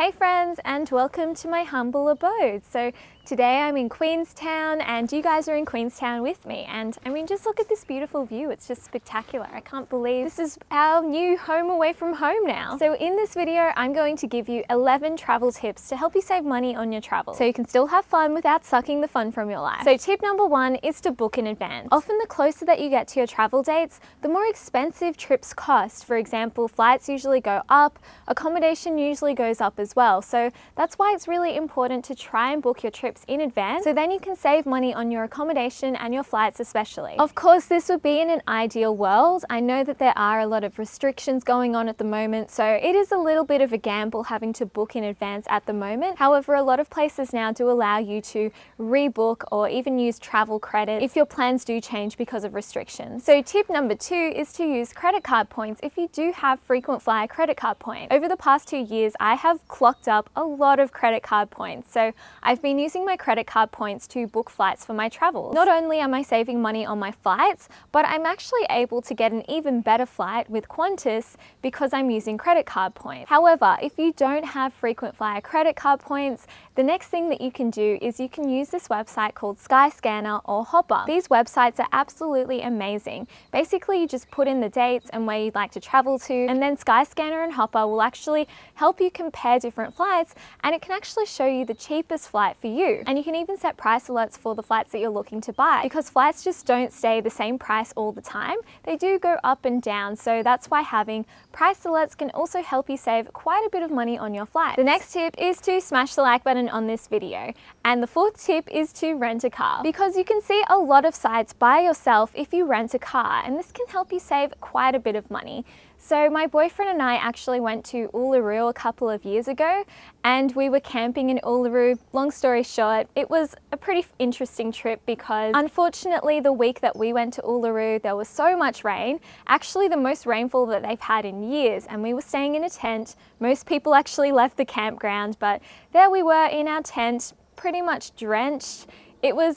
Hey friends, and welcome to my humble abode. So today I'm in Queenstown and you guys are in Queenstown with me, and I mean, just look at this beautiful view. It's just spectacular. I can't believe this is our new home away from home now. So in this video I'm going to give you 11 travel tips to help you save money on your travel so you can still have fun without sucking the fun from your life. So tip number 1 is to book in advance. Often the closer that you get to your travel dates, the more expensive trips cost. For example, flights usually go up, accommodation usually goes up as well. So that's why it's really important to try and book your trips in advance, so then you can save money on your accommodation and your flights especially. Of course, this would be in an ideal world. I know that there are a lot of restrictions going on at the moment, so it is a little bit of a gamble having to book in advance at the moment. However, a lot of places now do allow you to rebook or even use travel credit if your plans do change because of restrictions. So tip number 2 is to use credit card points if you do have frequent flyer credit card points. Over the past 2 years, I have clocked up a lot of credit card points. So I've been using my credit card points to book flights for my travels. Not only am I saving money on my flights, but I'm actually able to get an even better flight with Qantas because I'm using credit card points. However, if you don't have frequent flyer credit card points, the next thing that you can do is you can use this website called SkyScannerHopper. These websites are absolutely amazing. Basically, you just put in the dates and where you'd like to travel to, and then Skyscanner and Hopper will actually help you compare different flights, and it can actually show you the cheapest flight for you. And you can even set price alerts for the flights that you're looking to buy, because flights just don't stay the same price all the time. They do go up and down, so that's why having price alerts can also help you save quite a bit of money on your flight. The next tip is to smash the like button on this video. And the 4th tip is to rent a car, because you can see a lot of sites by yourself if you rent a car, and this can help you save quite a bit of money. So my boyfriend and I actually went to Uluru a couple of years ago, and we were camping in Uluru. Long story short, it was a pretty interesting trip because unfortunately the week that we went to Uluru there was so much rain, actually the most rainfall that they've had in years, and we were staying in a tent. Most people actually left the campground, but there we were in our tent, pretty much drenched. It was,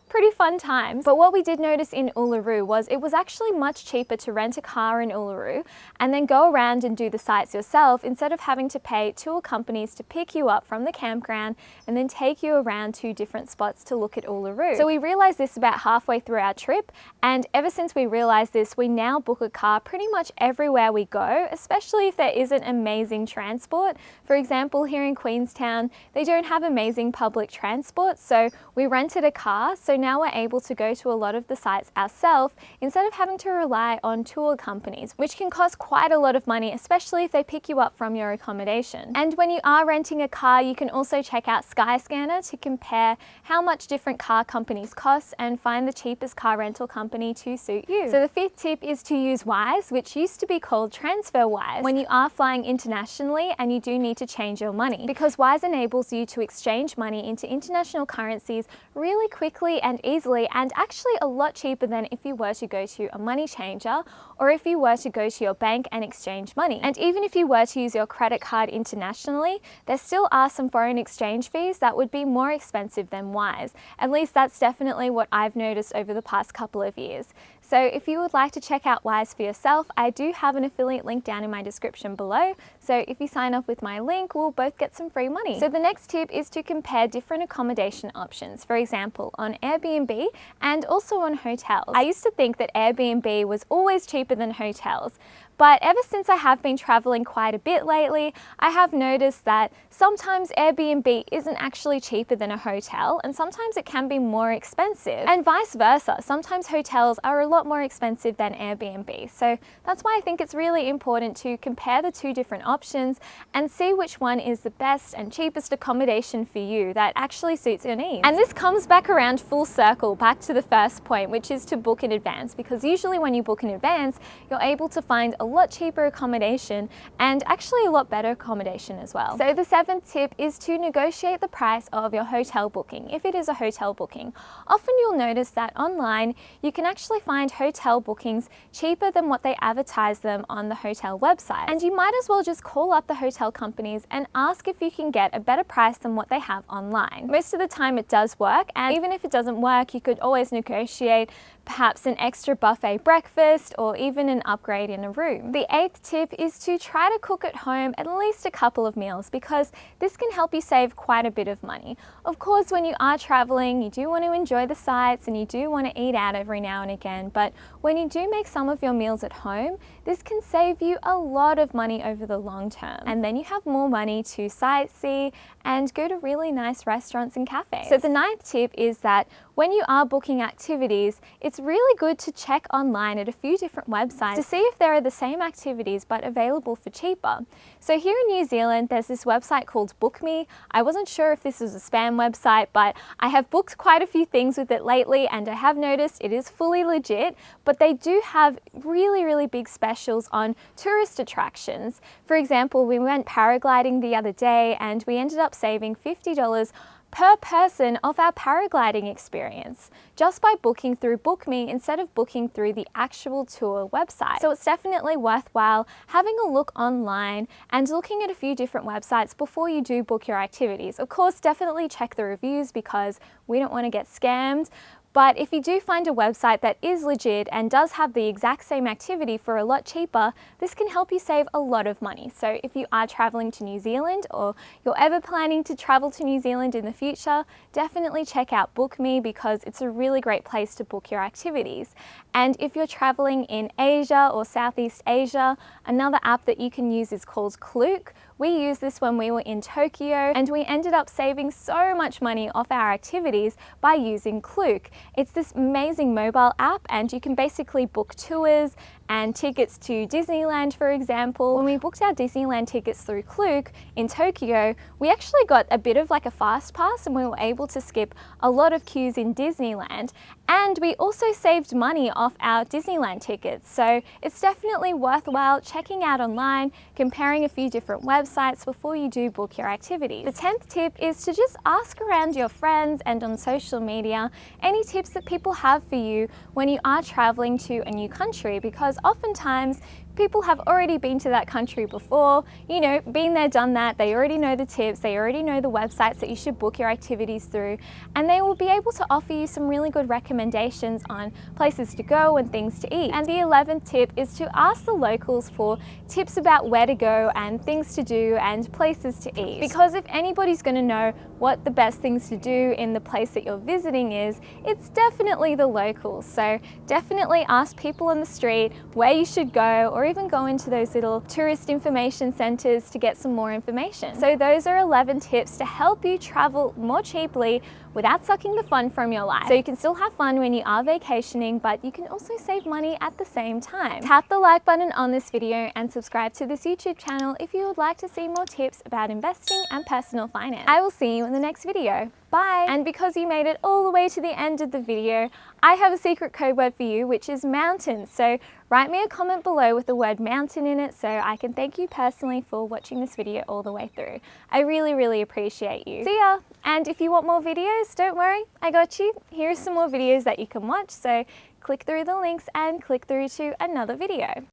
pretty fun times. But what we did notice in Uluru was it was actually much cheaper to rent a car in Uluru and then go around and do the sites yourself instead of having to pay tour companies to pick you up from the campground and then take you around to different spots to look at Uluru. So we realized this about halfway through our trip, and ever since we realized this, we now book a car pretty much everywhere we go, especially if there isn't amazing transport. For example, here in Queenstown, they don't have amazing public transport, so we rented a car, so now we're able to go to a lot of the sites ourselves instead of having to rely on tour companies, which can cost quite a lot of money, especially if they pick you up from your accommodation. And when you are renting a car, you can also check out Skyscanner to compare how much different car companies cost and find the cheapest car rental company to suit you. So the 5th tip is to use Wise, which used to be called TransferWise, when you are flying internationally and you do need to change your money, because Wise enables you to exchange money into international currencies really quickly and easily, and actually a lot cheaper than if you were to go to a money changer or if you were to go to your bank and exchange money. And even if you were to use your credit card internationally, there still are some foreign exchange fees that would be more expensive than Wise. At least that's definitely what I've noticed over the past couple of years. So if you would like to check out Wise for yourself, I do have an affiliate link down in my description below. So if you sign up with my link, we'll both get some free money. So the next tip is to compare different accommodation options, for example, on Airbnb and also on hotels. I used to think that Airbnb was always cheaper than hotels, but ever since I have been traveling quite a bit lately, I have noticed that sometimes Airbnb isn't actually cheaper than a hotel, and sometimes it can be more expensive, and vice versa. Sometimes hotels are a lot more expensive than Airbnb. So that's why I think it's really important to compare the two different options and see which one is the best and cheapest accommodation for you that actually suits your needs. And this comes back around full circle, back to the first point, which is to book in advance, because usually when you book in advance, you're able to find a lot cheaper accommodation and actually a lot better accommodation as well. So the 7th tip is to negotiate the price of your hotel booking, if it is a hotel booking. Often you'll notice that online you can actually find hotel bookings cheaper than what they advertise them on the hotel website, and you might as well just call up the hotel companies and ask if you can get a better price than what they have online. Most of the time it does work, and even if it doesn't work, you could always negotiate perhaps an extra buffet breakfast or even an upgrade in a room. The 8th tip is to try to cook at home at least a couple of meals, because this can help you save quite a bit of money. Of course, when you are traveling, you do want to enjoy the sights and you do want to eat out every now and again, but when you do make some of your meals at home, this can save you a lot of money over the long term. And then you have more money to sightsee and go to really nice restaurants and cafes. So the 9th tip is that when you are booking activities, it's really good to check online at a few different websites to see if there are the same activities but available for cheaper. So here in New Zealand, there's this website called BookMe. I wasn't sure if this was a spam website, but I have booked quite a few things with it lately, and I have noticed it is fully legit, but they do have really big specials on tourist attractions. For example, we went paragliding the other day and we ended up saving $50 per person of our paragliding experience just by booking through BookMe instead of booking through the actual tour website. So it's definitely worthwhile having a look online and looking at a few different websites before you do book your activities. Of course, definitely check the reviews because we don't want to get scammed. But if you do find a website that is legit and does have the exact same activity for a lot cheaper, this can help you save a lot of money. So if you are traveling to New Zealand or you're ever planning to travel to New Zealand in the future, definitely check out BookMe because it's a really great place to book your activities. And if you're traveling in Asia or Southeast Asia, another app that you can use is called Klook. We used this when we were in Tokyo and we ended up saving so much money off our activities by using Klook. It's this amazing mobile app and you can basically book tours and tickets to Disneyland, for example. When we booked our Disneyland tickets through Klook in Tokyo, we actually got a bit of like a fast pass and we were able to skip a lot of queues in Disneyland. And we also saved money off our Disneyland tickets. So it's definitely worthwhile checking out online, comparing a few different websites before you do book your activities. The 10th tip is to just ask around your friends and on social media any tips that people have for you when you are traveling to a new country, because oftentimes people have already been to that country before, you know, been there, done that. They already know the tips, they already know the websites that you should book your activities through, and they will be able to offer you some really good recommendations on places to go and things to eat. And the 11th tip is to ask the locals for tips about where to go and things to do and places to eat. Because if anybody's going to know what the best things to do in the place that you're visiting is, it's definitely the locals. So definitely ask people on the street where you should go, or even go into those little tourist information centers to get some more information. So those are 11 tips to help you travel more cheaply without sucking the fun from your life. So you can still have fun when you are vacationing, but you can also save money at the same time. Tap the like button on this video and subscribe to this YouTube channel if you would like to see more tips about investing and personal finance. I will see you in the next video. Bye! And because you made it all the way to the end of the video, I have a secret code word for you, which is mountain. So write me a comment below with the word mountain in it so I can thank you personally for watching this video all the way through. I really appreciate you. See ya! And if you want more videos, don't worry, I got you. Here are some more videos that you can watch, so click through the links and click through to another video.